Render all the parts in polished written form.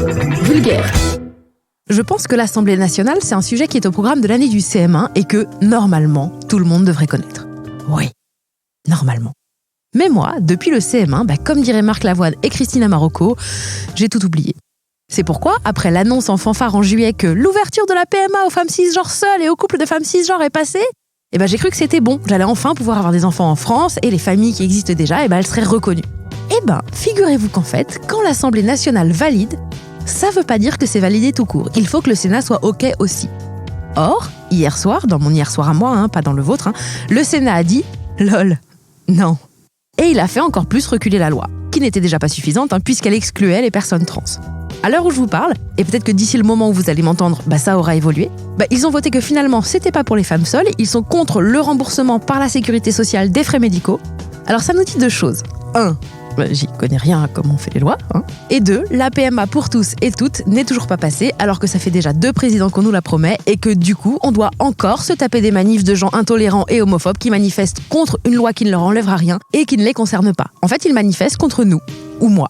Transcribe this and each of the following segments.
Vulgaire. Je pense que l'Assemblée nationale, c'est un sujet qui est au programme de l'année du CM1 et que, normalement, tout le monde devrait connaître. Oui, normalement. Mais moi, depuis le CM1, comme diraient Marc Lavoine et Christina Marocco, j'ai tout oublié. C'est pourquoi, après l'annonce en fanfare en juillet que l'ouverture de la PMA aux femmes cisgenres seules et aux couples de femmes cisgenres est passée, j'ai cru que c'était bon. J'allais enfin pouvoir avoir des enfants en France et les familles qui existent déjà, elles seraient reconnues. Figurez-vous qu'en fait, quand l'Assemblée nationale valide, ça veut pas dire que c'est validé tout court. Il faut que le Sénat soit OK aussi. Or, hier soir, dans mon hier soir à moi, pas dans le vôtre, le Sénat a dit « lol, non ». Et il a fait encore plus reculer la loi, qui n'était déjà pas suffisante puisqu'elle excluait les personnes trans. À l'heure où je vous parle, et peut-être que d'ici le moment où vous allez m'entendre, ça aura évolué, ils ont voté que finalement, c'était pas pour les femmes seules, ils sont contre le remboursement par la sécurité sociale des frais médicaux. Alors ça nous dit deux choses. 1, j'y connais rien à comment on fait les lois. Et 2, la PMA pour tous et toutes n'est toujours pas passée, alors que ça fait déjà 2 présidents qu'on nous la promet, et que du coup, on doit encore se taper des manifs de gens intolérants et homophobes qui manifestent contre une loi qui ne leur enlèvera rien et qui ne les concerne pas. En fait, ils manifestent contre nous, ou moi.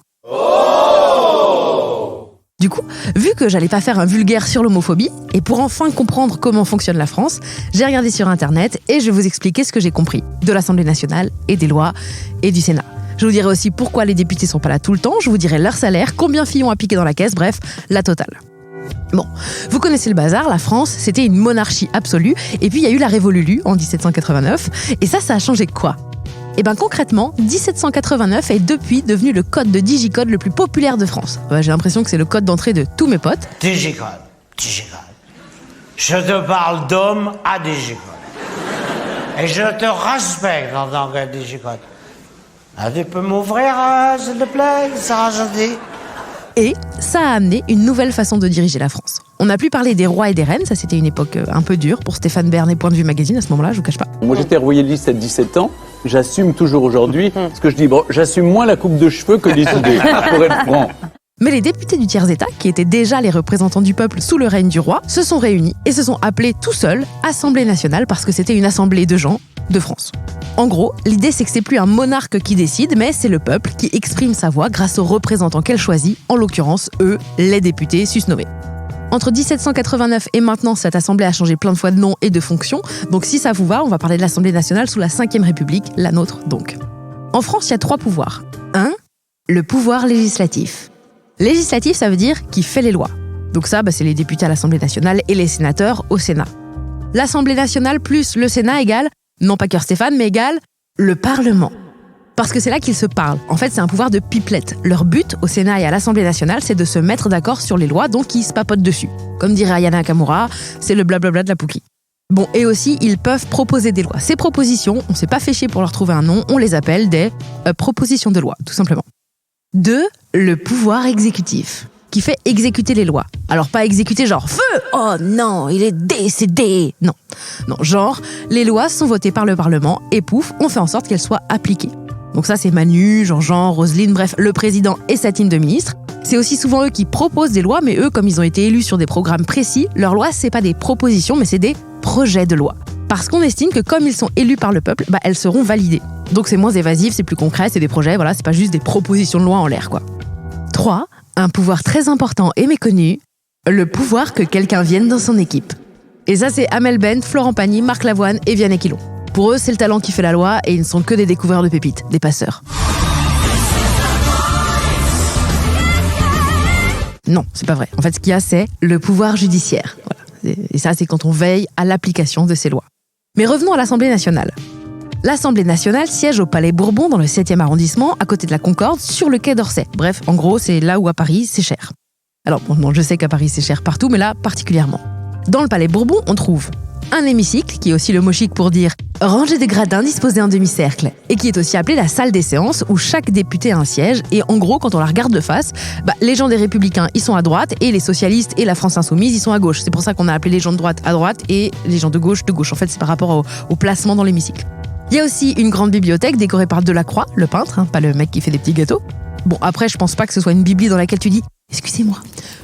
Du coup, vu que j'allais pas faire un vulgaire sur l'homophobie, et pour enfin comprendre comment fonctionne la France, j'ai regardé sur Internet et je vais vous expliquer ce que j'ai compris de l'Assemblée nationale et des lois et du Sénat. Je vous dirai aussi pourquoi les députés sont pas là tout le temps, je vous dirai leur salaire, combien Fillon a piqué dans la caisse, bref, la totale. Bon, vous connaissez le bazar, la France, c'était une monarchie absolue, et puis il y a eu la Révolulu en 1789, et ça a changé quoi ? Concrètement, 1789 est depuis devenu le code de digicode le plus populaire de France. J'ai l'impression que c'est le code d'entrée de tous mes potes. Digicode. Je te parle d'homme à digicode. Et je te respecte en tant que digicode. Tu peux m'ouvrir, s'il te plaît, ça gentil. Et ça a amené une nouvelle façon de diriger la France. On n'a plus parlé des rois et des reines, ça c'était une époque un peu dure pour Stéphane Bern et Point de Vue Magazine à ce moment-là, je vous cache pas. Moi j'étais royaliste à 17 ans, j'assume toujours aujourd'hui, parce que je dis, j'assume moins la coupe de cheveux que les idées, pour être franc. Mais les députés du tiers-État, qui étaient déjà les représentants du peuple sous le règne du roi, se sont réunis et se sont appelés tout seuls Assemblée nationale parce que c'était une assemblée de gens de France. En gros, l'idée c'est que c'est plus un monarque qui décide, mais c'est le peuple qui exprime sa voix grâce aux représentants qu'elle choisit, en l'occurrence, eux, les députés susnommés. Entre 1789 et maintenant, cette assemblée a changé plein de fois de nom et de fonction, donc si ça vous va, on va parler de l'Assemblée nationale sous la 5e République, la nôtre donc. En France, il y a 3 pouvoirs. 1. Le pouvoir législatif. Législatif, ça veut dire qui fait les lois. Donc ça, c'est les députés à l'Assemblée nationale et les sénateurs au Sénat. L'Assemblée nationale plus le Sénat égale, non pas Cœur Stéphane, mais égale le Parlement. Parce que c'est là qu'ils se parlent. En fait, c'est un pouvoir de pipelette. Leur but, au Sénat et à l'Assemblée nationale, c'est de se mettre d'accord sur les lois, donc ils se papotent dessus. Comme dirait Ayana Nakamura, c'est le blablabla de la Pouki. Bon, et aussi, ils peuvent proposer des lois. Ces propositions, on s'est pas fait chier pour leur trouver un nom, on les appelle des propositions de loi, tout simplement. 2. Le pouvoir exécutif, qui fait exécuter les lois. Alors pas exécuter genre « Feu ! Oh non, il est décédé !» Non, genre, les lois sont votées par le Parlement et pouf, on fait en sorte qu'elles soient appliquées. Donc ça, c'est Manu, Jean-Jean, Roselyne, bref, le président et sa team de ministres. C'est aussi souvent eux qui proposent des lois, mais eux, comme ils ont été élus sur des programmes précis, leurs lois, c'est pas des propositions, mais c'est des projets de loi. Parce qu'on estime que comme ils sont élus par le peuple, elles seront validées. Donc c'est moins évasif, c'est plus concret, c'est des projets, c'est pas juste des propositions de loi en l'air, quoi. 3. Un pouvoir très important et méconnu, le pouvoir que quelqu'un vienne dans son équipe. Et ça, c'est Amel Bent, Florent Pagny, Marc Lavoine et Vianney Quilon. Pour eux, c'est le talent qui fait la loi et ils ne sont que des découvreurs de pépites, des passeurs. Non, c'est pas vrai. En fait, ce qu'il y a, c'est le pouvoir judiciaire. Voilà. Et ça, c'est quand on veille à l'application de ces lois. Mais revenons à l'Assemblée nationale. L'Assemblée nationale siège au Palais Bourbon dans le 7e arrondissement, à côté de la Concorde, sur le quai d'Orsay. Bref, en gros, c'est là où à Paris, c'est cher. Alors, bon, je sais qu'à Paris, c'est cher partout, mais là, particulièrement. Dans le Palais Bourbon, on trouve un hémicycle, qui est aussi le mot chic pour dire rangée de gradins disposés en demi-cercle, et qui est aussi appelée la salle des séances, où chaque député a un siège, et en gros, quand on la regarde de face, les gens des Républicains, ils sont à droite, et les socialistes et la France Insoumise, ils sont à gauche. C'est pour ça qu'on a appelé les gens de droite à droite, et les gens de gauche. En fait, c'est par rapport au placement dans l'hémicycle. Il y a aussi une grande bibliothèque décorée par Delacroix, le peintre, pas le mec qui fait des petits gâteaux. Bon, après, je pense pas que ce soit une bibli dans laquelle tu dis « Excusez-moi,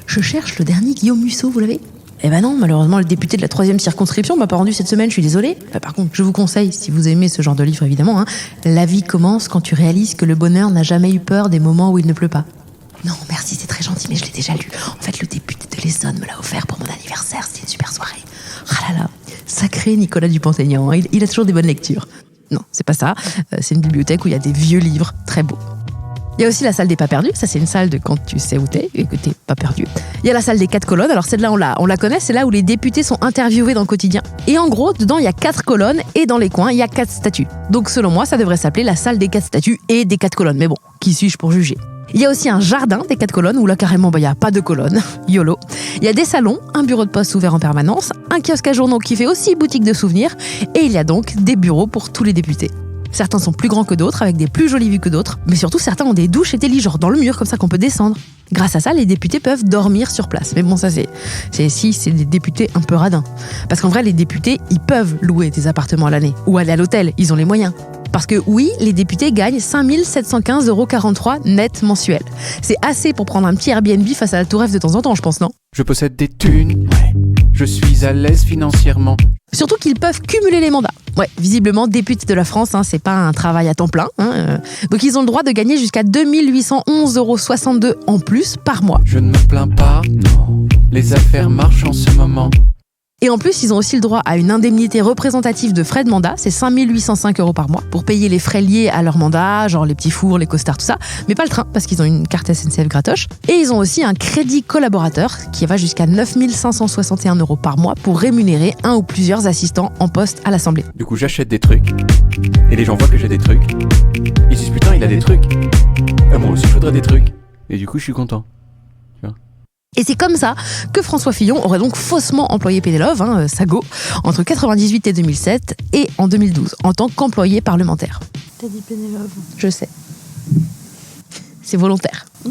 je cherche le dernier Guillaume Musso, vous l'avez ?» Eh ben non, malheureusement, le député de la 3e circonscription m'a pas rendu cette semaine, je suis désolée. Par contre, je vous conseille, si vous aimez ce genre de livre, évidemment, La vie commence quand tu réalises que le bonheur n'a jamais eu peur des moments où il ne pleut pas. Non, merci, c'est très gentil, mais je l'ai l'ai déjà lu. En fait, le député de l'Essonne me l'a offert pour mon anniversaire. C'était une super soirée. Ah là là, sacré Nicolas Dupont-Aignan. Il a toujours des bonnes lectures. Non, c'est pas ça. C'est une bibliothèque où il y a des vieux livres très beaux. Il y a aussi la salle des pas perdus, ça c'est une salle de quand tu sais où t'es et que t'es pas perdu. Il y a la salle des 4 colonnes, alors celle-là on la connaît, c'est là où les députés sont interviewés dans le quotidien. Et en gros, dedans il y a 4 colonnes et dans les coins il y a 4 statues. Donc selon moi ça devrait s'appeler la salle des 4 statues et des 4 colonnes, mais bon, qui suis-je pour juger ? Il y a aussi un jardin des 4 colonnes où là carrément il n'y a pas de colonnes, YOLO. Il y a des salons, un bureau de poste ouvert en permanence, un kiosque à journaux qui fait aussi boutique de souvenirs et il y a donc des bureaux pour tous les députés. Certains sont plus grands que d'autres, avec des plus jolies vues que d'autres, mais surtout certains ont des douches et des lits genre dans le mur comme ça qu'on peut descendre. Grâce à ça, les députés peuvent dormir sur place. Mais bon, ça c'est des députés un peu radins. Parce qu'en vrai, les députés, ils peuvent louer des appartements à l'année ou aller à l'hôtel, ils ont les moyens. Parce que oui, les députés gagnent 5 715,43 € net mensuels. C'est assez pour prendre un petit Airbnb face à la Tour Eiffel de temps en temps, je pense, non ? Je possède des thunes, je suis à l'aise financièrement. Surtout qu'ils peuvent cumuler les mandats. Ouais, visiblement, député de la France, c'est pas un travail à temps plein. Donc ils ont le droit de gagner jusqu'à 2 811,62 € en plus par mois. Je ne me plains pas, non. Les affaires marchent en ce moment. Et en plus, ils ont aussi le droit à une indemnité représentative de frais de mandat, c'est 5 805 € par mois, pour payer les frais liés à leur mandat, genre les petits fours, les costards, tout ça, mais pas le train, parce qu'ils ont une carte SNCF gratoche. Et ils ont aussi un crédit collaborateur, qui va jusqu'à 9 561 € par mois, pour rémunérer un ou plusieurs assistants en poste à l'Assemblée. Du coup, j'achète des trucs, et les gens voient que j'ai des trucs. Ils disent, putain, il a des trucs. Moi aussi, je voudrais des trucs. Et du coup, je suis content. Et c'est comme ça que François Fillon aurait donc faussement employé Pénélope, Sago, entre 1998 et 2007 et en 2012, en tant qu'employé parlementaire. T'as dit Pénélope. Je sais. C'est volontaire. Je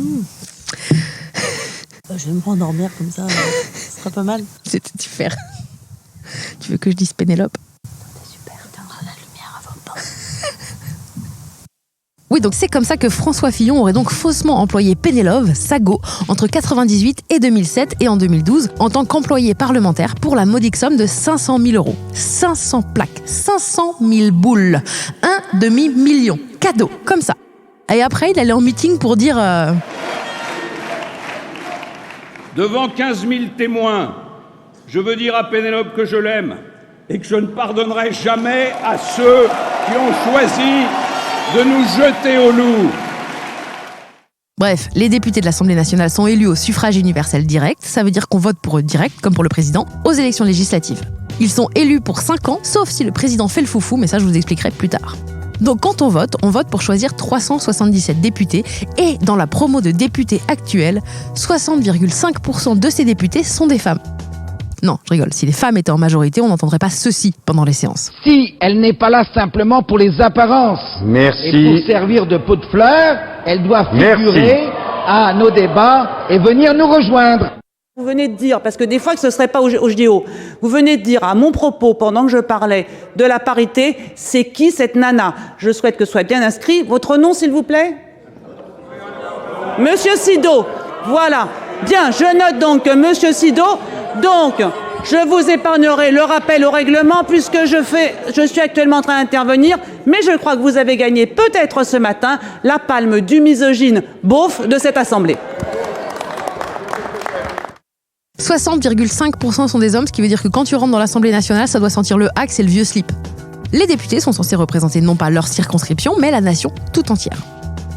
vais me rendormir comme ça, ce sera pas mal. C'était super. Tu veux que je dise Pénélope ? C'est super, éteindra la lumière avant de dormir. Oui, donc c'est comme ça que François Fillon aurait donc faussement employé Pénélope, Sago, entre 1998 et 2007 et en 2012, en tant qu'employé parlementaire pour la modique somme de 500 000 €. 500 plaques, 500 000 boules, 1,5 million. Cadeau, comme ça. Et après, il allait en meeting pour dire... Devant 15 000 témoins, je veux dire à Pénélope que je l'aime et que je ne pardonnerai jamais à ceux qui ont choisi de nous jeter au loup. Bref, les députés de l'Assemblée nationale sont élus au suffrage universel direct, ça veut dire qu'on vote pour eux direct, comme pour le président, aux élections législatives. Ils sont élus pour 5 ans, sauf si le président fait le foufou, mais ça je vous expliquerai plus tard. Donc quand on vote pour choisir 377 députés, et dans la promo de députés actuelle, 60,5% de ces députés sont des femmes. Non, je rigole, si les femmes étaient en majorité, on n'entendrait pas ceci pendant les séances. Si elle n'est pas là simplement pour les apparences et pour servir de pot de fleurs, elle doit figurer à nos débats et venir nous rejoindre. Vous venez de dire, parce que des fois que ce ne serait pas au JDO, vous venez de dire à mon propos, pendant que je parlais de la parité, c'est qui cette nana ? Je souhaite que soit bien inscrit. Votre nom, s'il vous plaît ? Monsieur Sido. Voilà. Bien, je note donc que Monsieur Sido... Donc, je vous épargnerai le rappel au règlement puisque je suis actuellement en train d'intervenir, mais je crois que vous avez gagné peut-être ce matin la palme du misogyne beauf de cette Assemblée. 60,5% sont des hommes, ce qui veut dire que quand tu rentres dans l'Assemblée nationale, ça doit sentir le axe et le vieux slip. Les députés sont censés représenter non pas leur circonscription, mais la nation tout entière.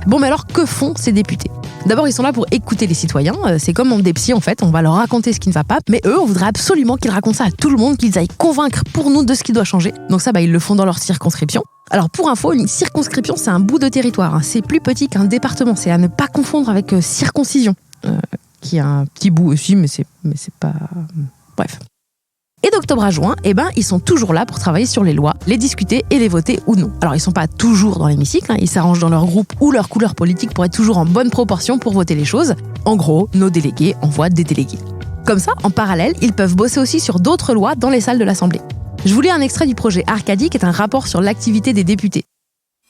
Bon, mais alors que font ces députés ? D'abord, ils sont là pour écouter les citoyens. C'est comme des psys, en fait. On va leur raconter ce qui ne va pas. Mais eux, on voudrait absolument qu'ils racontent ça à tout le monde, qu'ils aillent convaincre pour nous de ce qui doit changer. Donc ça, ils le font dans leur circonscription. Alors, pour info, une circonscription, c'est un bout de territoire. C'est plus petit qu'un département. C'est à ne pas confondre avec circoncision, qui a un petit bout aussi, mais c'est pas... Bref. Et d'octobre à juin, ils sont toujours là pour travailler sur les lois, les discuter et les voter ou non. Alors ils sont pas toujours dans l'hémicycle, ils s'arrangent dans leur groupe ou leur couleur politique pour être toujours en bonne proportion pour voter les choses. En gros, nos délégués envoient des délégués. Comme ça, en parallèle, ils peuvent bosser aussi sur d'autres lois dans les salles de l'Assemblée. Je vous lis un extrait du projet Arcadie qui est un rapport sur l'activité des députés.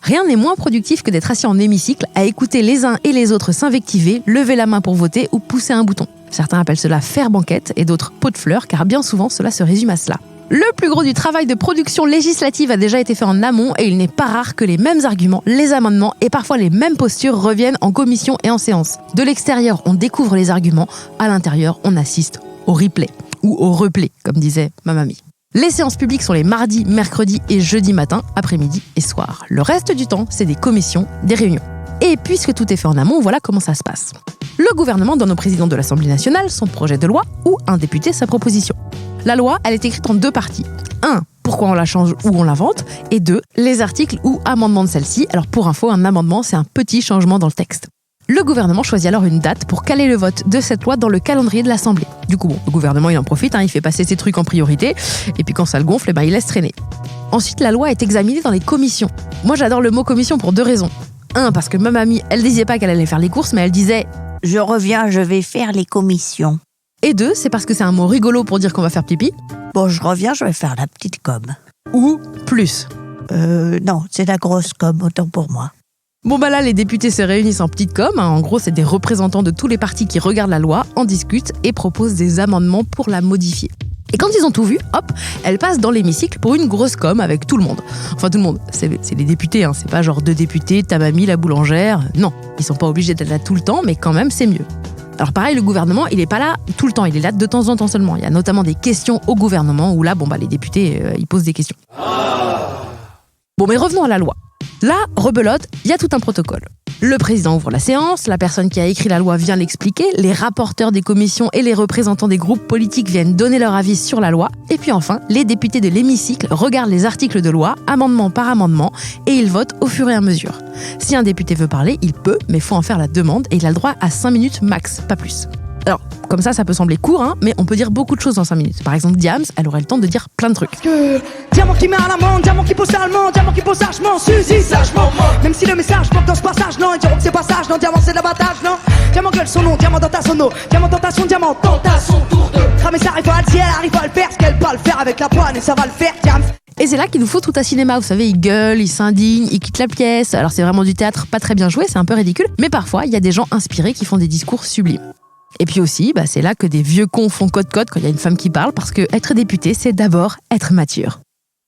Rien n'est moins productif que d'être assis en hémicycle à écouter les uns et les autres s'invectiver, lever la main pour voter ou pousser un bouton. Certains appellent cela faire banquette et d'autres pot de fleurs car bien souvent cela se résume à cela. Le plus gros du travail de production législative a déjà été fait en amont et il n'est pas rare que les mêmes arguments, les amendements et parfois les mêmes postures reviennent en commission et en séance. De l'extérieur, on découvre les arguments, à l'intérieur, on assiste au replay, ou au replay, comme disait ma mamie. Les séances publiques sont les mardis, mercredis et jeudis matin, après-midi et soir. Le reste du temps, c'est des commissions, des réunions. Et puisque tout est fait en amont, voilà comment ça se passe. Le gouvernement donne au président de l'Assemblée nationale son projet de loi ou un député sa proposition. La loi, elle est écrite en 2 parties. 1. Pourquoi on la change ou on l'invente. Et 2. Les articles ou amendements de celle-ci. Alors pour info, un amendement, c'est un petit changement dans le texte. Le gouvernement choisit alors une date pour caler le vote de cette loi dans le calendrier de l'Assemblée. Du coup, le gouvernement, il en profite, il fait passer ses trucs en priorité, et puis quand ça le gonfle, il laisse traîner. Ensuite, la loi est examinée dans les commissions. Moi, j'adore le mot commission pour 2 raisons. 1, parce que ma mamie, elle disait pas qu'elle allait faire les courses, mais elle disait « Je reviens, je vais faire les commissions ». Et 2, c'est parce que c'est un mot rigolo pour dire qu'on va faire pipi. Bon, je reviens, je vais faire la petite com. Ou plus. Non, c'est la grosse com, autant pour moi. Bon là, les députés se réunissent en petite com. En gros, c'est des représentants de tous les partis qui regardent la loi, en discutent et proposent des amendements pour la modifier. Et quand ils ont tout vu, hop, elle passe dans l'hémicycle pour une grosse com avec tout le monde. Enfin, tout le monde, c'est les députés, c'est pas genre 2 députés, ta mamie, la boulangère. Non, ils sont pas obligés d'être là tout le temps, mais quand même, c'est mieux. Alors pareil, le gouvernement, il est pas là tout le temps, il est là de temps en temps seulement. Il y a notamment des questions au gouvernement où là, les députés, ils posent des questions. Bon, mais revenons à la loi. Là, rebelote, il y a tout un protocole. Le président ouvre la séance, la personne qui a écrit la loi vient l'expliquer, les rapporteurs des commissions et les représentants des groupes politiques viennent donner leur avis sur la loi, et puis enfin, les députés de l'hémicycle regardent les articles de loi, amendement par amendement, et ils votent au fur et à mesure. Si un député veut parler, il peut, mais il faut en faire la demande, et il a le droit à 5 minutes max, pas plus. Alors, comme ça peut sembler court, mais on peut dire beaucoup de choses en 5 minutes. Par exemple, Diams, elle aurait le temps de dire plein de trucs. Diamant qui met à l'amende, diamant qui pose allemand, diamant qui pose sagement, Suzy sagement. Même si le message manque dans ce passage, non, ils diront que c'est passage, non, diamant c'est de l'abattage, non. Diamant gueule son nom, diamant dans ta sono, diamant dans ta son, diamant dans ta son tour de. Cramer sa rivale, si elle arrive à le faire, ce qu'elle peut le faire avec la poigne, et ça va le faire, Diams. Et c'est là qu'il nous faut tout un cinéma, vous savez, ils gueulent, ils s'indignent, ils quittent la pièce. Alors c'est vraiment du théâtre pas très bien joué, c'est un peu ridicule, mais parfois il y a des gens inspirés qui font des discours sublimes. Et puis aussi, c'est là que des vieux cons font cote-cote quand il y a une femme qui parle, parce que être député, c'est d'abord être mature.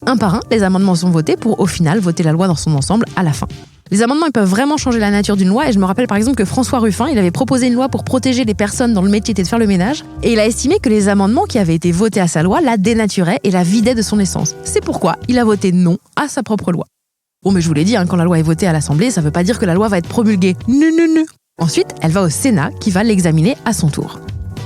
Un par un, les amendements sont votés pour, au final, voter la loi dans son ensemble à la fin. Les amendements, ils peuvent vraiment changer la nature d'une loi, et je me rappelle par exemple que François Ruffin, il avait proposé une loi pour protéger les personnes dont le métier était de faire le ménage, et il a estimé que les amendements qui avaient été votés à sa loi la dénaturaient et la vidaient de son essence. C'est pourquoi il a voté non à sa propre loi. Bon, mais je vous l'ai dit, quand la loi est votée à l'Assemblée, ça veut pas dire que la loi va être promulguée. Non. Ensuite, elle va au Sénat qui va l'examiner à son tour.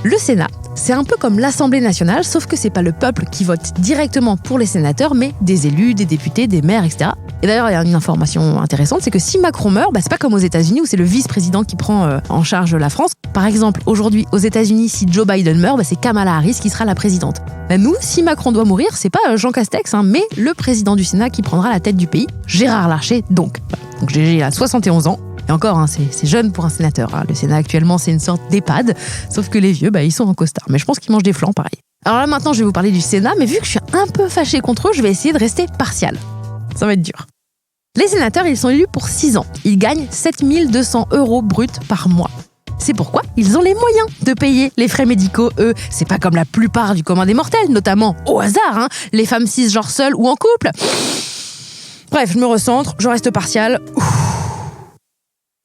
Le Sénat, c'est un peu comme l'Assemblée nationale, sauf que c'est pas le peuple qui vote directement pour les sénateurs, mais des élus, des députés, des maires, etc. Et d'ailleurs, il y a une information intéressante, c'est que si Macron meurt, c'est pas comme aux États-Unis où c'est le vice-président qui prend en charge la France. Par exemple, aujourd'hui, aux États-Unis, si Joe Biden meurt, c'est Kamala Harris qui sera la présidente. Nous, si Macron doit mourir, c'est pas Jean Castex, mais le président du Sénat qui prendra la tête du pays, Gérard Larcher, donc. Donc Gégé a 71 ans. Et encore, c'est jeune pour un sénateur. Le Sénat actuellement, c'est une sorte d'EHPAD, sauf que les vieux, ils sont en costard. Mais je pense qu'ils mangent des flancs, pareil. Alors là, maintenant, je vais vous parler du Sénat, mais vu que je suis un peu fâchée contre eux, je vais essayer de rester partiale. Ça va être dur. Les sénateurs, ils sont élus pour 6 ans. Ils gagnent 7 200 € bruts par mois. C'est pourquoi ils ont les moyens de payer les frais médicaux, eux. C'est pas comme la plupart du commun des mortels, notamment, au hasard, les femmes cisgenres seules ou en couple. Bref, je me recentre, je reste partiale.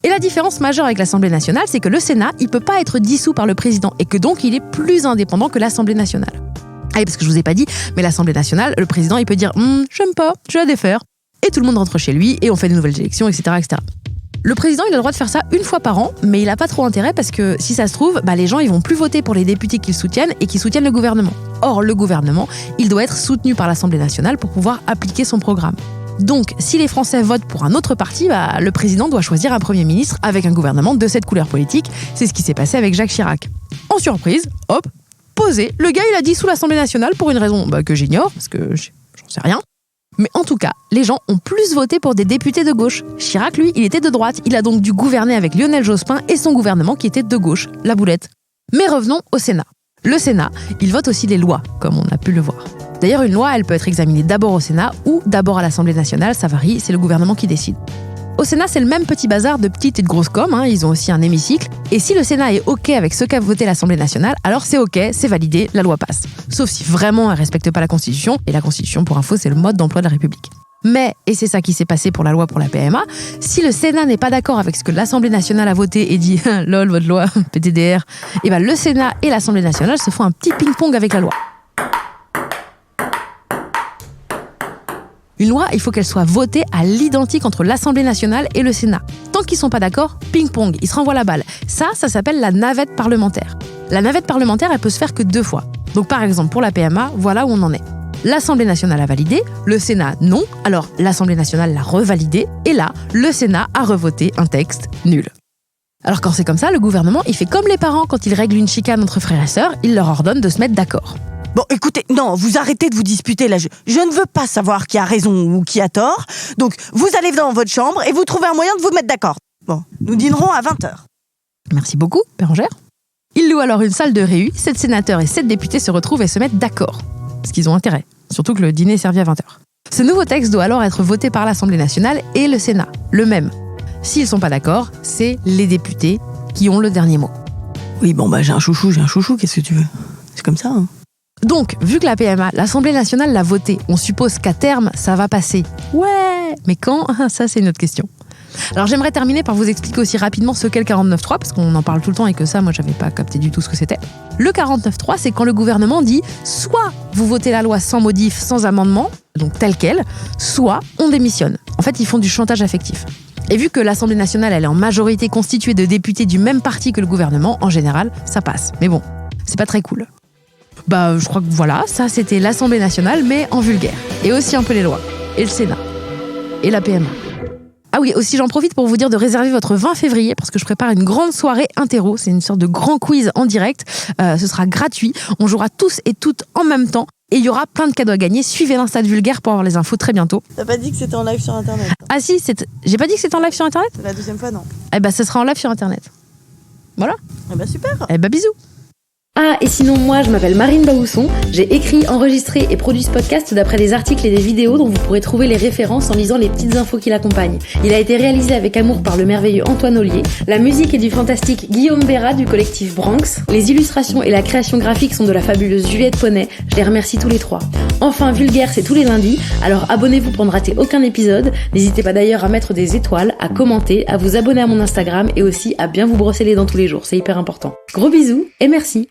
Et la différence majeure avec l'Assemblée nationale, c'est que le Sénat, il peut pas être dissous par le président et que donc il est plus indépendant que l'Assemblée nationale. Ah, parce que je vous ai pas dit, mais l'Assemblée nationale, le président, il peut dire « j'aime pas, je vais la défaire ». Et tout le monde rentre chez lui et on fait des nouvelles élections, etc., etc. Le président, il a le droit de faire ça une fois par an, mais il a pas trop intérêt parce que si ça se trouve, les gens, ils vont plus voter pour les députés qu'ils soutiennent et qui soutiennent le gouvernement. Or, le gouvernement, il doit être soutenu par l'Assemblée nationale pour pouvoir appliquer son programme. Donc, si les Français votent pour un autre parti, le président doit choisir un Premier ministre avec un gouvernement de cette couleur politique. C'est ce qui s'est passé avec Jacques Chirac. En surprise, hop, posé, le gars il a dissous l'Assemblée nationale pour une raison que j'ignore, parce que j'en sais rien. Mais en tout cas, les gens ont plus voté pour des députés de gauche. Chirac, lui, il était de droite. Il a donc dû gouverner avec Lionel Jospin et son gouvernement qui était de gauche, la boulette. Mais revenons au Sénat. Le Sénat, il vote aussi les lois, comme on a pu le voir. D'ailleurs, une loi, elle peut être examinée d'abord au Sénat ou d'abord à l'Assemblée nationale, ça varie, c'est le gouvernement qui décide. Au Sénat, c'est le même petit bazar de petites et de grosses com, ils ont aussi un hémicycle. Et si le Sénat est OK avec ce qu'a voté l'Assemblée nationale, alors c'est OK, c'est validé, la loi passe. Sauf si vraiment elle respecte pas la Constitution, et la Constitution, pour info, c'est le mode d'emploi de la République. Mais, et c'est ça qui s'est passé pour la loi pour la PMA, si le Sénat n'est pas d'accord avec ce que l'Assemblée nationale a voté et dit « lol, votre loi, PTDR », et le Sénat et l'Assemblée nationale se font un petit ping-pong avec la loi. Une loi, il faut qu'elle soit votée à l'identique entre l'Assemblée nationale et le Sénat. Tant qu'ils sont pas d'accord, ping-pong, ils se renvoient la balle. Ça s'appelle la navette parlementaire. La navette parlementaire, elle peut se faire que 2 fois. Donc par exemple, pour la PMA, voilà où on en est. L'Assemblée nationale a validé, le Sénat non, alors l'Assemblée nationale l'a revalidé, et là, le Sénat a revoté un texte nul. Alors quand c'est comme ça, le gouvernement, il fait comme les parents quand ils règlent une chicane entre frères et sœurs, il leur ordonne de se mettre d'accord. Bon, écoutez, non, vous arrêtez de vous disputer là. Je ne veux pas savoir qui a raison ou qui a tort. Donc, vous allez dans votre chambre et vous trouvez un moyen de vous mettre d'accord. Bon, nous dînerons à 20h. Merci beaucoup, Bérangère. Il loue alors une salle de réu, 7 sénateurs et 7 députés se retrouvent et se mettent d'accord. Parce qu'ils ont intérêt. Surtout que le dîner est servi à 20h. Ce nouveau texte doit alors être voté par l'Assemblée nationale et le Sénat. Le même. S'ils ne sont pas d'accord, c'est les députés qui ont le dernier mot. Oui, bon, j'ai un chouchou, qu'est-ce que tu veux ? C'est comme ça, Donc, vu que la PMA, l'Assemblée nationale l'a votée, on suppose qu'à terme, ça va passer. Ouais, mais quand ? Ça, c'est une autre question. Alors, j'aimerais terminer par vous expliquer aussi rapidement ce qu'est le 49.3, parce qu'on en parle tout le temps et que ça, moi, j'avais pas capté du tout ce que c'était. Le 49.3, c'est quand le gouvernement dit soit vous votez la loi sans modif, sans amendement, donc telle quelle, soit on démissionne. En fait, ils font du chantage affectif. Et vu que l'Assemblée nationale, elle est en majorité constituée de députés du même parti que le gouvernement, en général, ça passe. Mais bon, c'est pas très cool. Je crois que voilà, ça c'était l'Assemblée nationale, mais en vulgaire. Et aussi un peu les lois. Et le Sénat. Et la PMA. Ah oui, aussi j'en profite pour vous dire de réserver votre 20 février, parce que je prépare une grande soirée interro, c'est une sorte de grand quiz en direct. Ce sera gratuit, on jouera tous et toutes en même temps, et il y aura plein de cadeaux à gagner. Suivez l'Insta de Vulgaire pour avoir les infos très bientôt. T'as pas dit que c'était en live sur Internet ? Ah si, j'ai pas dit que c'était en live sur Internet ? La deuxième fois, non. Ce sera en live sur Internet. Voilà. Super. Bisous. Ah, et sinon, moi, je m'appelle Marine Baousson. J'ai écrit, enregistré et produit ce podcast d'après des articles et des vidéos dont vous pourrez trouver les références en lisant les petites infos qui l'accompagnent. Il a été réalisé avec amour par le merveilleux Antoine Ollier. La musique est du fantastique Guillaume Béra du collectif Branx. Les illustrations et la création graphique sont de la fabuleuse Juliette Poney. Je les remercie tous les 3. Enfin, Vulgaire, c'est tous les lundis. Alors abonnez-vous pour ne rater aucun épisode. N'hésitez pas d'ailleurs à mettre des étoiles, à commenter, à vous abonner à mon Instagram et aussi à bien vous brosser les dents tous les jours. C'est hyper important. Gros bisous et merci.